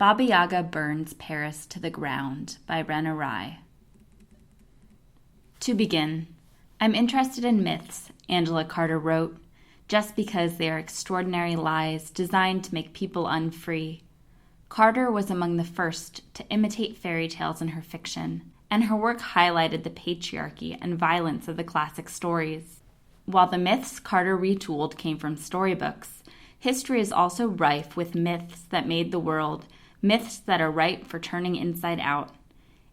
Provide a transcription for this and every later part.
Baba Yaga Burns Paris to the Ground by Wren Awry. To begin, I'm interested in myths, Angela Carter wrote, just because they are extraordinary lies designed to make people unfree. Carter was among the first to imitate fairy tales in her fiction, and her work highlighted the patriarchy and violence of the classic stories. While the myths Carter retooled came from storybooks, history is also rife with myths that made the world, myths that are ripe for turning inside out.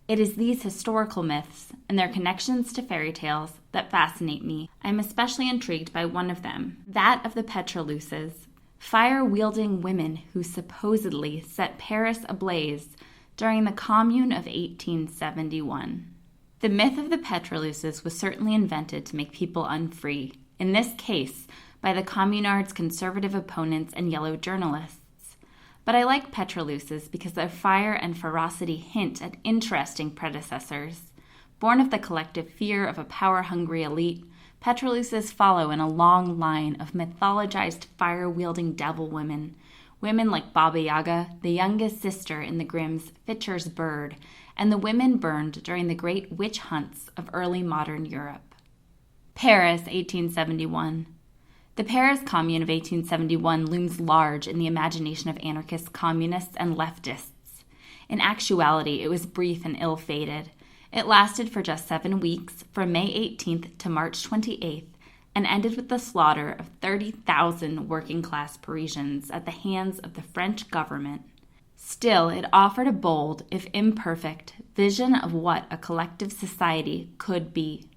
It is these historical myths and their connections to fairy tales that fascinate me. I'm especially intrigued by one of them, that of the Pétroleuses, fire-wielding women who supposedly set Paris ablaze during the Commune of 1871. The myth of the Pétroleuses was certainly invented to make people unfree, in this case by the Communards' conservative opponents and yellow journalists. But I like Pétroleuses because their fire and ferocity hint at interesting predecessors. Born of the collective fear of a power-hungry elite, Pétroleuses follow in a long line of mythologized fire-wielding devil women like Baba Yaga, the youngest sister in the Grimm's Fitcher's Bird, and the women burned during the great witch hunts of early modern Europe. Paris, 1871. The Paris Commune of 1871 looms large in the imagination of anarchists, communists, and leftists. In actuality, it was brief and ill-fated. It lasted for just 7 weeks, from May 18th to March 28th, and ended with the slaughter of 30,000 working-class Parisians at the hands of the French government. Still, it offered a bold, if imperfect, vision of what a collective society could be.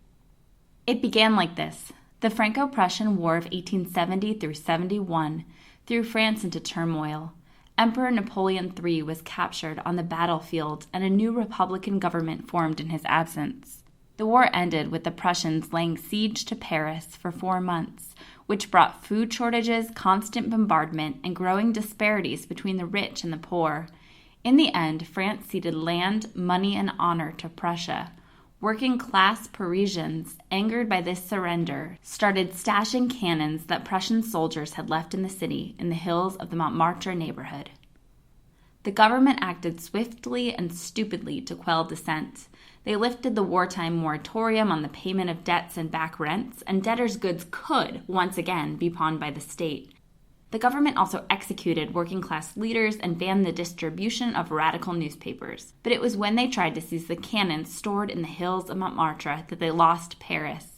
It began like this. The Franco-Prussian War of 1870 through 71 threw France into turmoil. Emperor Napoleon III was captured on the battlefield, and a new republican government formed in his absence. The war ended with the Prussians laying siege to Paris for 4 months, which brought food shortages, constant bombardment, and growing disparities between the rich and the poor. In the end, France ceded land, money, and honor to Prussia. Working-class Parisians, angered by this surrender, started stashing cannons that Prussian soldiers had left in the city in the hills of the Montmartre neighborhood. The government acted swiftly and stupidly to quell dissent. They lifted the wartime moratorium on the payment of debts and back rents, and debtors' goods could, once again, be pawned by the state. The government also executed working-class leaders and banned the distribution of radical newspapers. But it was when they tried to seize the cannons stored in the hills of Montmartre that they lost Paris.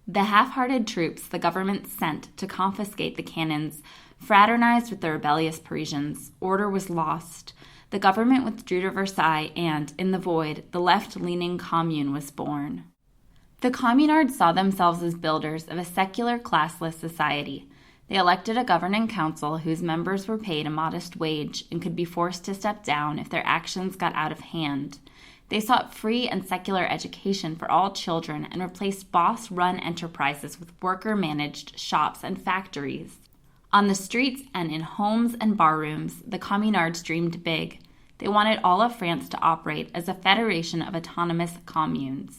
The half-hearted troops the government sent to confiscate the cannons fraternized with the rebellious Parisians. Order was lost. The government withdrew to Versailles, and, in the void, the left-leaning Commune was born. The Communards saw themselves as builders of a secular, classless society. They elected a governing council whose members were paid a modest wage and could be forced to step down if their actions got out of hand. They sought free and secular education for all children and replaced boss-run enterprises with worker-managed shops and factories. On the streets and in homes and barrooms, the Communards dreamed big. They wanted all of France to operate as a federation of autonomous communes.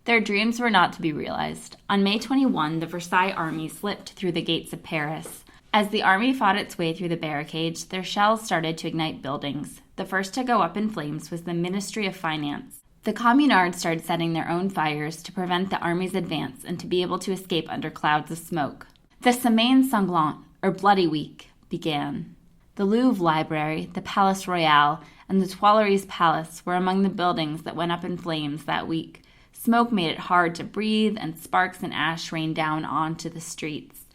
Their dreams were not to be realized. On May 21, the Versailles army slipped through the gates of Paris. As the army fought its way through the barricades, their shells started to ignite buildings. The first to go up in flames was the Ministry of Finance. The Communards started setting their own fires to prevent the army's advance and to be able to escape under clouds of smoke. The Semaine Sanglante, or Bloody Week, began. The Louvre Library, the Palais Royal, and the Tuileries Palace were among the buildings that went up in flames that week. Smoke made it hard to breathe, and sparks and ash rained down onto the streets.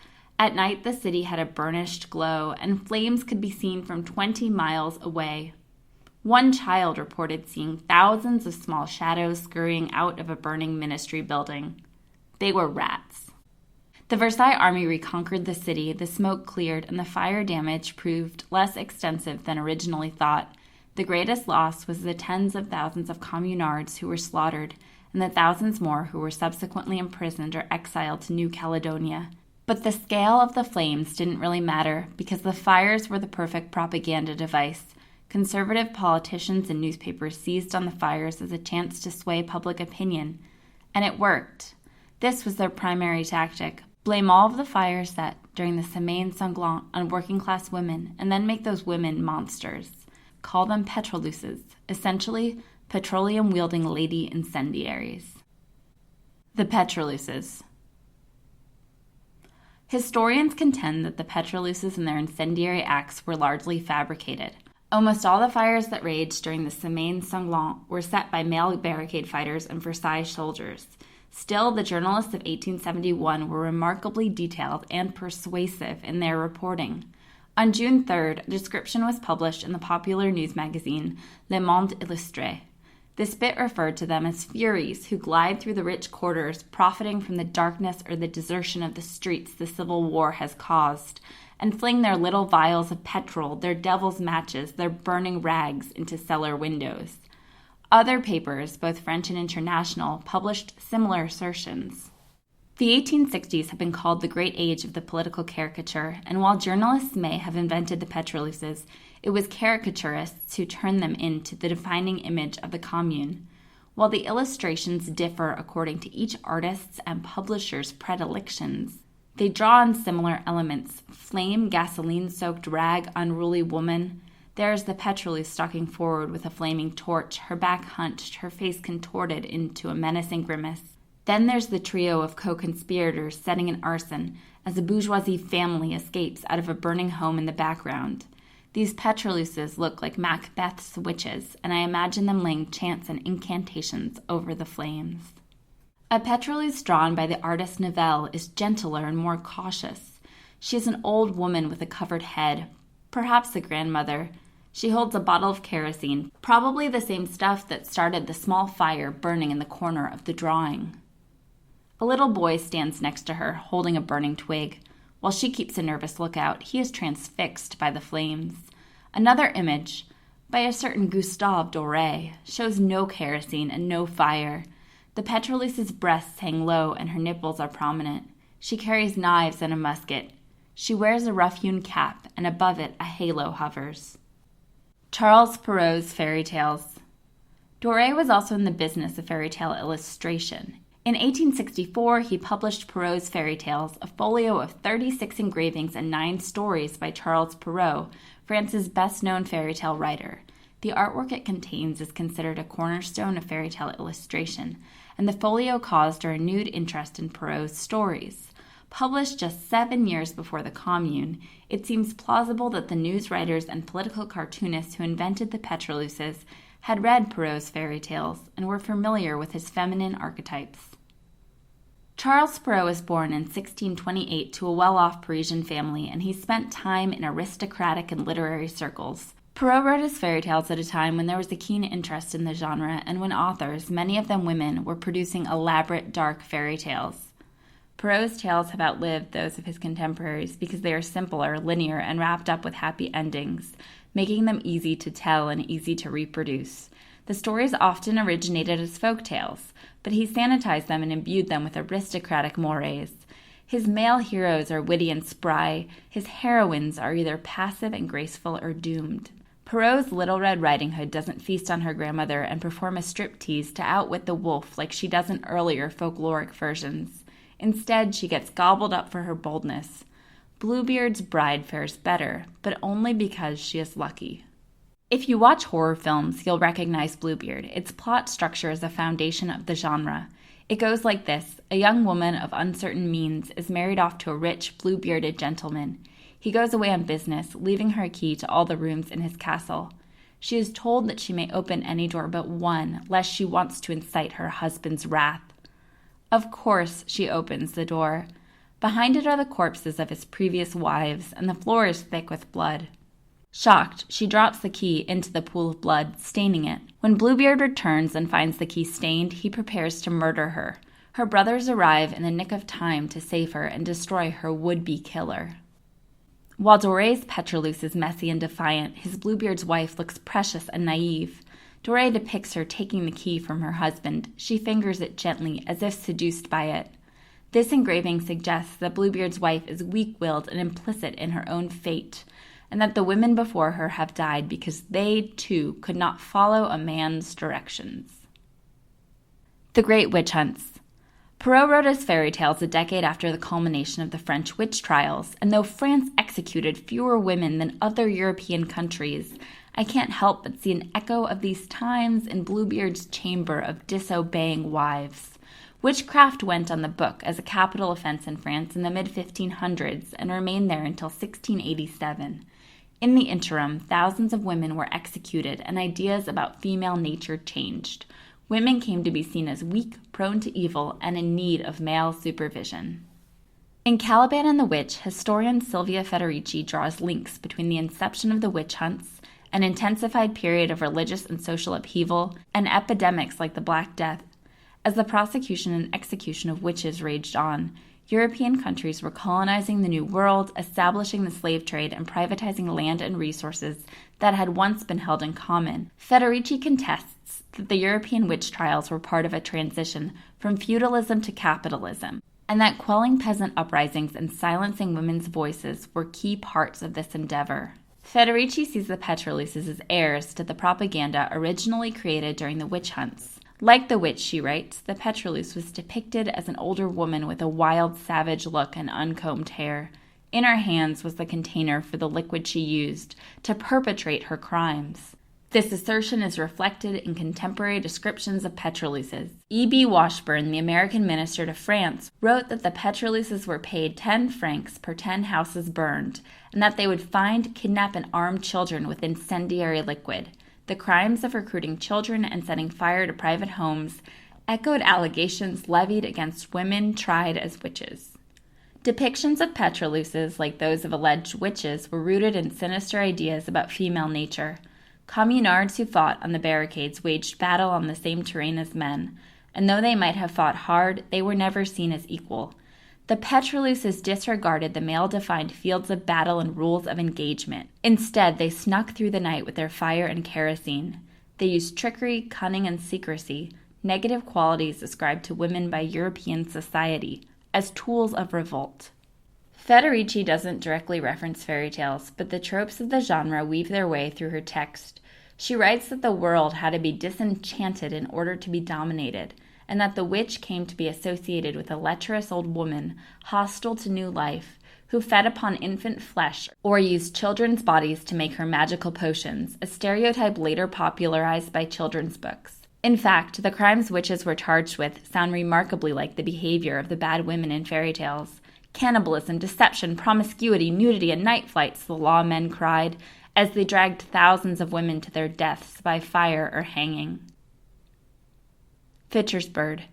At night, the city had a burnished glow, and flames could be seen from 20 miles away. One child reported seeing thousands of small shadows scurrying out of a burning ministry building. They were rats. The Versailles army reconquered the city, the smoke cleared, and the fire damage proved less extensive than originally thought. The greatest loss was the tens of thousands of Communards who were slaughtered, and the thousands more who were subsequently imprisoned or exiled to New Caledonia. But the scale of the flames didn't really matter because the fires were the perfect propaganda device. Conservative politicians and newspapers seized on the fires as a chance to sway public opinion, and it worked. This was their primary tactic: blame all of the fires set during the Semaine Sanglante on working-class women, and then make those women monsters. call them Pétroleuses, essentially petroleum-wielding lady incendiaries. The Pétroleuses. Historians contend that the Pétroleuses and their incendiary acts were largely fabricated. Almost all the fires that raged during the Semaine Sanglante were set by male barricade fighters and Versailles soldiers. Still, the journalists of 1871 were remarkably detailed and persuasive in their reporting. On June 3rd, a description was published in the popular news magazine Le Monde Illustré. This bit referred to them as furies who glide through the rich quarters, profiting from the darkness or the desertion of the streets the Civil War has caused, and fling their little vials of petrol, their devil's matches, their burning rags into cellar windows. Other papers, both French and international, published similar assertions. The 1860s have been called the great age of the political caricature, and while journalists may have invented the Pétroleuses, it was caricaturists who turned them into the defining image of the Commune. While the illustrations differ according to each artist's and publisher's predilections, they draw on similar elements: flame, gasoline-soaked rag, unruly woman. There's the Pétroleuse stalking forward with a flaming torch, her back hunched, her face contorted into a menacing grimace. Then there's the trio of co-conspirators setting an arson as a bourgeoisie family escapes out of a burning home in the background. These Pétroleuses look like Macbeth's witches, and I imagine them laying chants and incantations over the flames. A Pétroleuse drawn by the artist Novelle is gentler and more cautious. She is an old woman with a covered head, perhaps a grandmother. She holds a bottle of kerosene, probably the same stuff that started the small fire burning in the corner of the drawing. A little boy stands next to her, holding a burning twig. While she keeps a nervous lookout, he is transfixed by the flames. Another image, by a certain Gustave Doré, shows no kerosene and no fire. The Pétroleuse's breasts hang low and her nipples are prominent. She carries knives and a musket. She wears a rough-hewn cap, and above it a halo hovers. Charles Perrault's fairy tales. Doré was also in the business of fairy tale illustration. In 1864, he published Perrault's Fairy Tales, a folio of 36 engravings and 9 stories by Charles Perrault, France's best-known fairy tale writer. The artwork it contains is considered a cornerstone of fairy tale illustration, and the folio caused a renewed interest in Perrault's stories. Published just 7 years before the Commune, it seems plausible that the news writers and political cartoonists who invented the Pétroleuses had read Perrault's fairy tales and were familiar with his feminine archetypes. Charles Perrault was born in 1628 to a well-off Parisian family, and he spent time in aristocratic and literary circles. Perrault wrote his fairy tales at a time when there was a keen interest in the genre, and when authors, many of them women, were producing elaborate, dark fairy tales. Perrault's tales have outlived those of his contemporaries because they are simpler, linear, and wrapped up with happy endings, making them easy to tell and easy to reproduce. The stories often originated as folk tales, but he sanitized them and imbued them with aristocratic mores. His male heroes are witty and spry. His heroines are either passive and graceful or doomed. Perrault's Little Red Riding Hood doesn't feast on her grandmother and perform a striptease to outwit the wolf like she does in earlier folkloric versions. Instead, she gets gobbled up for her boldness. Bluebeard's bride fares better, but only because she is lucky. If you watch horror films, you'll recognize Bluebeard. Its plot structure is the foundation of the genre. It goes like this. A young woman of uncertain means is married off to a rich, blue-bearded gentleman. He goes away on business, leaving her a key to all the rooms in his castle. She is told that she may open any door but one, lest she wants to incite her husband's wrath. Of course, she opens the door. Behind it are the corpses of his previous wives, and the floor is thick with blood. Shocked, she drops the key into the pool of blood, staining it. When Bluebeard returns and finds the key stained, he prepares to murder her. Her brothers arrive in the nick of time to save her and destroy her would-be killer. While Doré's Pétroleuses is messy and defiant, his Bluebeard's wife looks precious and naive. Doré depicts her taking the key from her husband. She fingers it gently, as if seduced by it. This engraving suggests that Bluebeard's wife is weak-willed and implicit in her own fate, and that the women before her have died because they, too, could not follow a man's directions. The Great Witch Hunts. Perrault wrote his fairy tales a decade after the culmination of the French witch trials, and though France executed fewer women than other European countries, I can't help but see an echo of these times in Bluebeard's chamber of disobeying wives. Witchcraft went on the book as a capital offense in France in the mid-1500s and remained there until 1687. In the interim, thousands of women were executed and ideas about female nature changed. Women came to be seen as weak, prone to evil, and in need of male supervision. In Caliban and the Witch, historian Silvia Federici draws links between the inception of the witch hunts, an intensified period of religious and social upheaval, and epidemics like the Black Death. As the prosecution and execution of witches raged on, European countries were colonizing the New World, establishing the slave trade, and privatizing land and resources that had once been held in common. Federici contests that the European witch trials were part of a transition from feudalism to capitalism, and that quelling peasant uprisings and silencing women's voices were key parts of this endeavor. Federici sees the Pétroleuses as heirs to the propaganda originally created during the witch hunts. Like the witch, she writes, the Pétroleuse was depicted as an older woman with a wild, savage look and uncombed hair. In her hands was the container for the liquid she used to perpetrate her crimes. This assertion is reflected in contemporary descriptions of Pétroleuses. E.B. Washburn, the American minister to France, wrote that the Pétroleuses were paid 10 francs per 10 houses burned, and that they would find, kidnap, and arm children with incendiary liquid. The crimes of recruiting children and setting fire to private homes echoed allegations levied against women tried as witches. Depictions of Pétroleuses, like those of alleged witches, were rooted in sinister ideas about female nature. Communards who fought on the barricades waged battle on the same terrain as men, and though they might have fought hard, they were never seen as equal. The Pétroleuses disregarded the male-defined fields of battle and rules of engagement. Instead, they snuck through the night with their fire and kerosene. They used trickery, cunning, and secrecy, negative qualities ascribed to women by European society, as tools of revolt. Federici doesn't directly reference fairy tales, but the tropes of the genre weave their way through her text. She writes that the world had to be disenchanted in order to be dominated, and that the witch came to be associated with a lecherous old woman, hostile to new life, who fed upon infant flesh or used children's bodies to make her magical potions, a stereotype later popularized by children's books. In fact, the crimes witches were charged with sound remarkably like the behavior of the bad women in fairy tales. Cannibalism, deception, promiscuity, nudity, and night flights, the lawmen cried, as they dragged thousands of women to their deaths by fire or hanging. Fitcher's bird.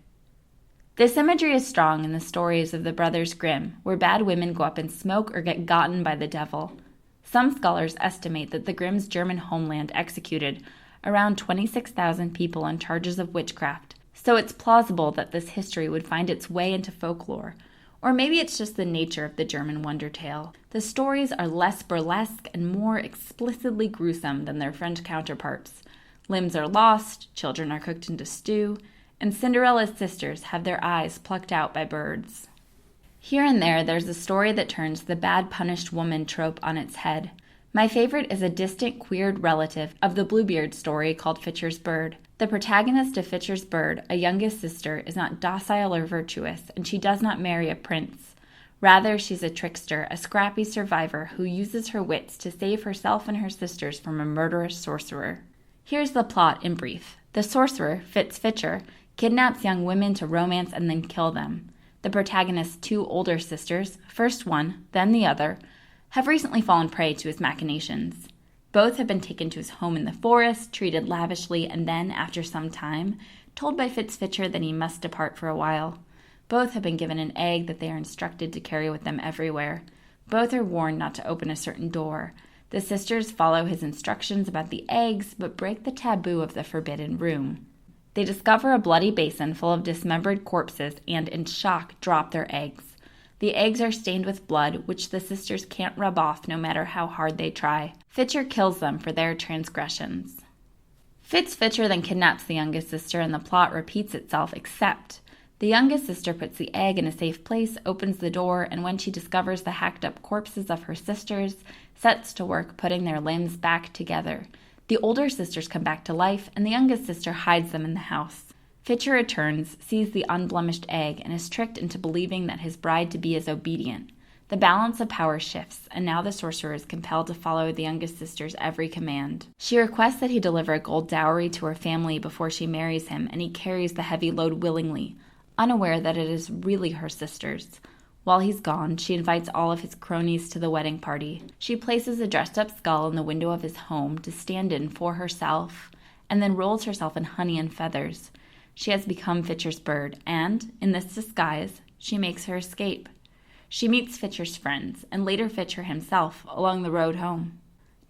This imagery is strong in the stories of the Brothers Grimm, where bad women go up in smoke or get gotten by the devil. Some scholars estimate that the Grimm's German homeland executed around 26,000 people on charges of witchcraft, so it's plausible that this history would find its way into folklore. Or maybe it's just the nature of the German wonder tale. The stories are less burlesque and more explicitly gruesome than their French counterparts. Limbs are lost, children are cooked into stew, and Cinderella's sisters have their eyes plucked out by birds. Here and there's a story that turns the bad punished woman trope on its head. My favorite is a distant queered relative of the Bluebeard story called Fitcher's Bird. The protagonist of Fitcher's Bird, a youngest sister, is not docile or virtuous, and she does not marry a prince. Rather, she's a trickster, a scrappy survivor who uses her wits to save herself and her sisters from a murderous sorcerer. Here's the plot in brief. The sorcerer, Fitcher, kidnaps young women to romance and then kill them. The protagonist's 2 older sisters, first one, then the other, have recently fallen prey to his machinations. Both have been taken to his home in the forest, treated lavishly, and then, after some time, told by Fitcher that he must depart for a while. Both have been given an egg that they are instructed to carry with them everywhere. Both are warned not to open a certain door. The sisters follow his instructions about the eggs, but break the taboo of the forbidden room. They discover a bloody basin full of dismembered corpses and, in shock, drop their eggs. The eggs are stained with blood, which the sisters can't rub off no matter how hard they try. Fitcher kills them for their transgressions. Fitcher then kidnaps the youngest sister, and the plot repeats itself, except the youngest sister puts the egg in a safe place, opens the door, and when she discovers the hacked-up corpses of her sisters, sets to work putting their limbs back together. The older sisters come back to life, and the youngest sister hides them in the house. Fitcher returns, sees the unblemished egg, and is tricked into believing that his bride-to-be is obedient. The balance of power shifts, and now the sorcerer is compelled to follow the youngest sister's every command. She requests that he deliver a gold dowry to her family before she marries him, and he carries the heavy load willingly, unaware that it is really her sister's. While he's gone, she invites all of his cronies to the wedding party. She places a dressed-up skull in the window of his home to stand in for herself, and then rolls herself in honey and feathers. She has become Fitcher's bird, and, in this disguise, she makes her escape. She meets Fitcher's friends, and later Fitcher himself, along the road home.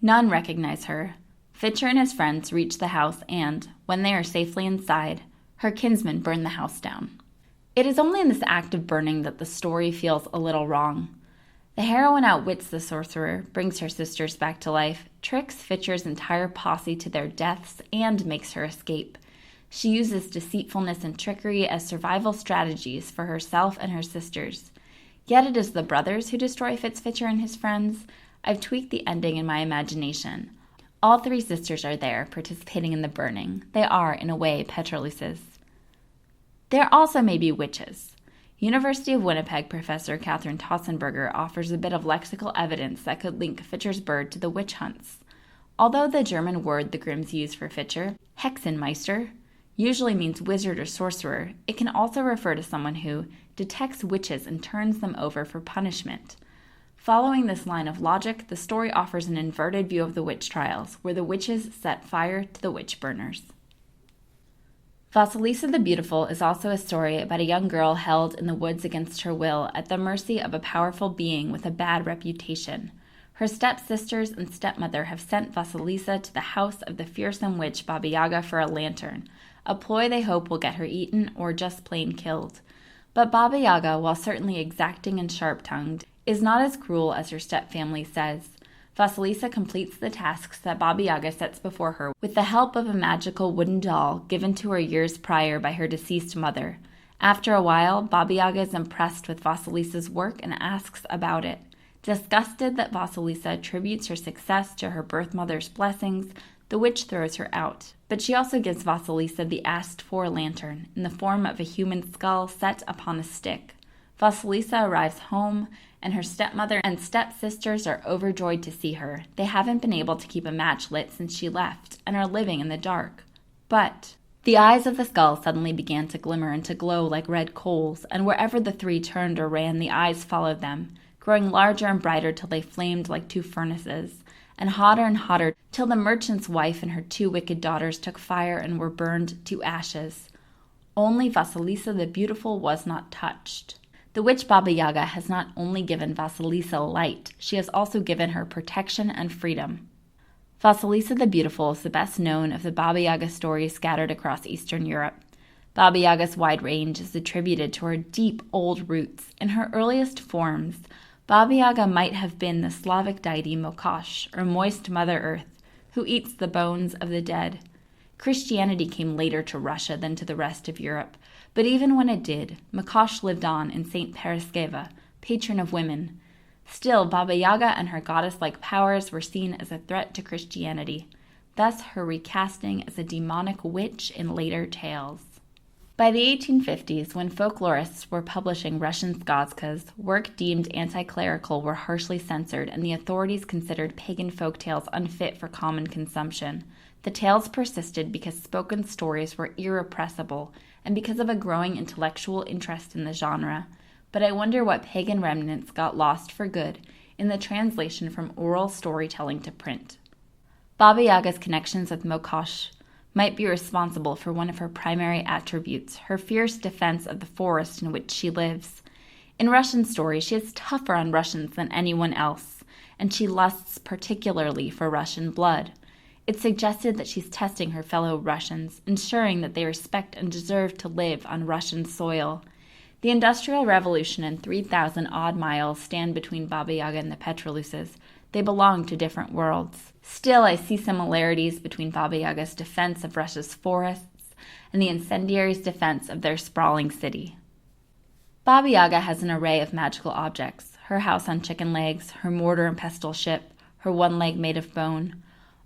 None recognize her. Fitcher and his friends reach the house and, when they are safely inside, her kinsmen burn the house down. It is only in this act of burning that the story feels a little wrong. The heroine outwits the sorcerer, brings her sisters back to life, tricks Fitcher's entire posse to their deaths, and makes her escape. She uses deceitfulness and trickery as survival strategies for herself and her sisters. Yet it is the brothers who destroy Fitcher and his friends. I've tweaked the ending in my imagination. All three sisters are there, participating in the burning. They are, in a way, Pétroleuses. There also may be witches. University of Winnipeg professor Catherine Tossenberger offers a bit of lexical evidence that could link Fitcher's bird to the witch hunts. Although the German word the Grimms use for Fitcher, Hexenmeister, usually means wizard or sorcerer, it can also refer to someone who detects witches and turns them over for punishment. Following this line of logic, the story offers an inverted view of the witch trials, where the witches set fire to the witch burners. Vasilisa the Beautiful is also a story about a young girl held in the woods against her will at the mercy of a powerful being with a bad reputation. Her stepsisters and stepmother have sent Vasilisa to the house of the fearsome witch Baba Yaga for a lantern, a ploy they hope will get her eaten or just plain killed. But Baba Yaga, while certainly exacting and sharp-tongued, is not as cruel as her stepfamily says. Vasilisa completes the tasks that Baba Yaga sets before her with the help of a magical wooden doll given to her years prior by her deceased mother. After a while, Baba Yaga is impressed with Vasilisa's work and asks about it. Disgusted that Vasilisa attributes her success to her birth mother's blessings, the witch throws her out. But she also gives Vasilisa the asked-for lantern in the form of a human skull set upon a stick. Vasilisa arrives home, and her stepmother and stepsisters are overjoyed to see her. They haven't been able to keep a match lit since she left, and are living in the dark. But the eyes of the skull suddenly began to glimmer and to glow like red coals, and wherever the three turned or ran, the eyes followed them, growing larger and brighter till they flamed like two furnaces, and hotter till the merchant's wife and her two wicked daughters took fire and were burned to ashes. Only Vasilisa the Beautiful was not touched. The witch Baba Yaga has not only given Vasilisa light, she has also given her protection and freedom. Vasilisa the Beautiful is the best known of the Baba Yaga stories scattered across Eastern Europe. Baba Yaga's wide range is attributed to her deep old roots. In her earliest forms, Baba Yaga might have been the Slavic deity Mokosh, or moist Mother Earth, who eats the bones of the dead. Christianity came later to Russia than to the rest of Europe, but even when it did, Mokosh lived on in St. Paraskeva, patron of women. Still, Baba Yaga and her goddess-like powers were seen as a threat to Christianity, thus her recasting as a demonic witch in later tales. By the 1850s, when folklorists were publishing Russian skazkas, work deemed anti-clerical were harshly censored, and the authorities considered pagan folk tales unfit for common consumption. The tales persisted because spoken stories were irrepressible, and because of a growing intellectual interest in the genre. But I wonder what pagan remnants got lost for good in the translation from oral storytelling to print. Baba Yaga's connections with Mokosh might be responsible for one of her primary attributes, her fierce defense of the forest in which she lives. In Russian stories, she is tougher on Russians than anyone else, and she lusts particularly for Russian blood. It suggested that she's testing her fellow Russians, ensuring that they respect and deserve to live on Russian soil. The Industrial Revolution and 3,000 odd miles stand between Baba Yaga and the Pétroleuses. They belong to different worlds. Still, I see similarities between Baba Yaga's defense of Russia's forests and the incendiaries' defense of their sprawling city. Baba Yaga has an array of magical objects: her house on chicken legs, her mortar and pestle ship, her one leg made of bone.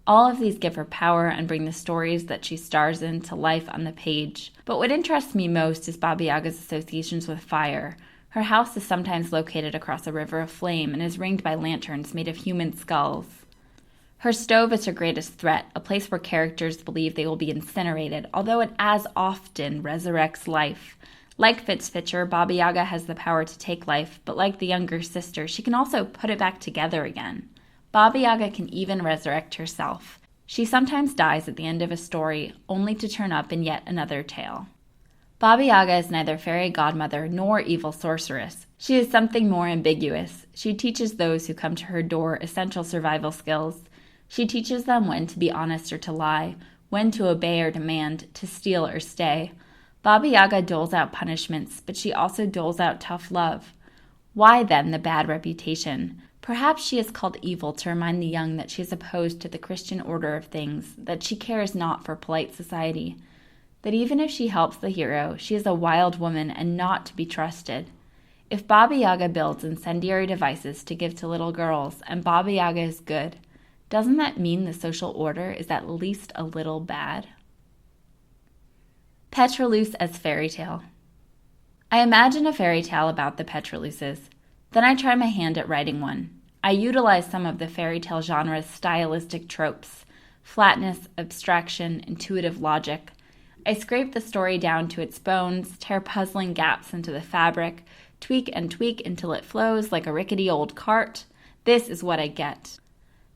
All of these give her power and bring the stories that she stars in to life on the page. But what interests me most is Baba Yaga's associations with fire. Her house is sometimes located across a river of flame and is ringed by lanterns made of human skulls. Her stove is her greatest threat, a place where characters believe they will be incinerated, although it as often resurrects life. Like Fitcher, Baba Yaga has the power to take life, but like the younger sister, she can also put it back together again. Baba Yaga can even resurrect herself. She sometimes dies at the end of a story, only to turn up in yet another tale. Baba Yaga is neither fairy godmother nor evil sorceress. She is something more ambiguous. She teaches those who come to her door essential survival skills. She teaches them when to be honest or to lie, when to obey or demand, to steal or stay. Baba Yaga doles out punishments, but she also doles out tough love. Why, then, the bad reputation? Perhaps she is called evil to remind the young that she is opposed to the Christian order of things, that she cares not for polite society, that even if she helps the hero, she is a wild woman and not to be trusted. If Baba Yaga builds incendiary devices to give to little girls, and Baba Yaga is good, doesn't that mean the social order is at least a little bad? Pétroleuses as fairy tale. I imagine a fairy tale about the Pétroleuses. Then I try my hand at writing one. I utilize some of the fairy tale genre's stylistic tropes: flatness, abstraction, intuitive logic. I scrape the story down to its bones, tear puzzling gaps into the fabric, tweak and tweak until it flows like a rickety old cart. This is what I get.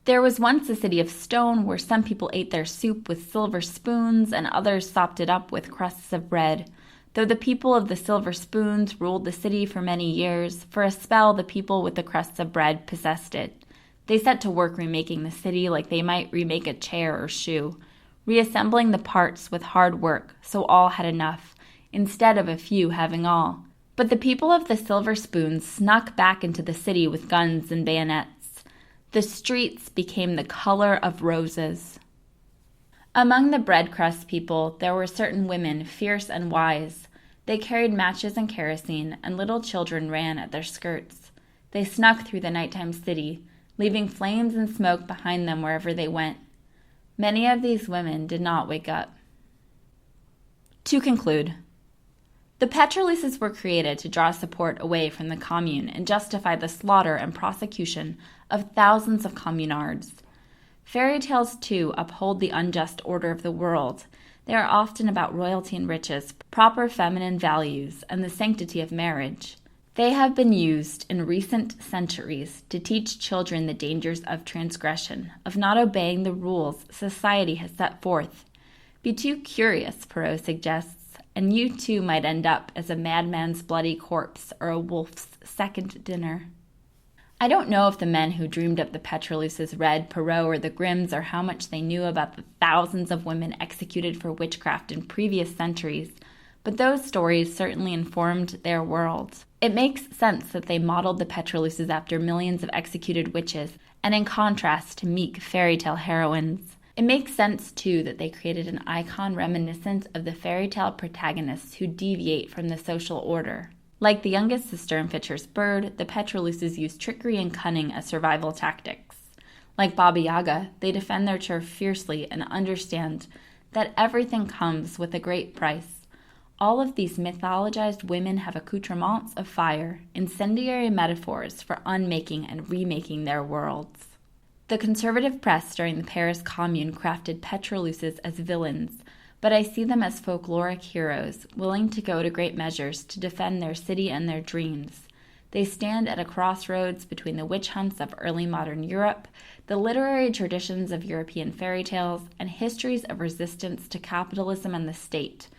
There was once a city of stone where some people ate their soup with silver spoons and others sopped it up with crusts of bread. Though the people of the silver spoons ruled the city for many years, for a spell the people with the crusts of bread possessed it. They set to work remaking the city like they might remake a chair or shoe, reassembling the parts with hard work so all had enough, instead of a few having all. But the people of the silver spoons snuck back into the city with guns and bayonets. The streets became the color of roses. Among the bread crust people, there were certain women, fierce and wise. They carried matches and kerosene, and little children ran at their skirts. They snuck through the nighttime city, leaving flames and smoke behind them wherever they went. Many of these women did not wake up. To conclude, the Pétroleuses were created to draw support away from the Commune and justify the slaughter and prosecution of thousands of communards. Fairy tales, too, uphold the unjust order of the world. They are often about royalty and riches, proper feminine values, and the sanctity of marriage. They have been used in recent centuries to teach children the dangers of transgression, of not obeying the rules society has set forth. Be too curious, Perrault suggests, and you too might end up as a madman's bloody corpse or a wolf's second dinner. I don't know if the men who dreamed up the Pétroleuses read Perrault or the Grimms or how much they knew about the thousands of women executed for witchcraft in previous centuries, but those stories certainly informed their world. It makes sense that they modeled the Pétroleuses after millions of executed witches, and in contrast to meek fairy tale heroines. It makes sense, too, that they created an icon reminiscent of the fairy tale protagonists who deviate from the social order. Like the youngest sister in Fitcher's Bird, the Pétroleuses use trickery and cunning as survival tactics. Like Baba Yaga, they defend their turf fiercely and understand that everything comes with a great price. All of these mythologized women have accoutrements of fire, incendiary metaphors for unmaking and remaking their worlds. The conservative press during the Paris Commune crafted Pétroleuses as villains, but I see them as folkloric heroes, willing to go to great measures to defend their city and their dreams. They stand at a crossroads between the witch hunts of early modern Europe, the literary traditions of European fairy tales, and histories of resistance to capitalism and the state.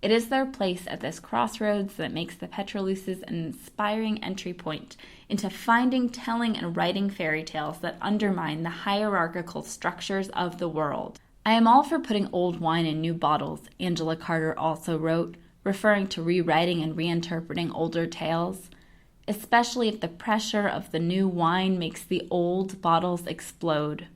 It is their place at this crossroads that makes the Pétroleuses an inspiring entry point into finding, telling, and writing fairy tales that undermine the hierarchical structures of the world. I am all for putting old wine in new bottles, Angela Carter also wrote, referring to rewriting and reinterpreting older tales, especially if the pressure of the new wine makes the old bottles explode.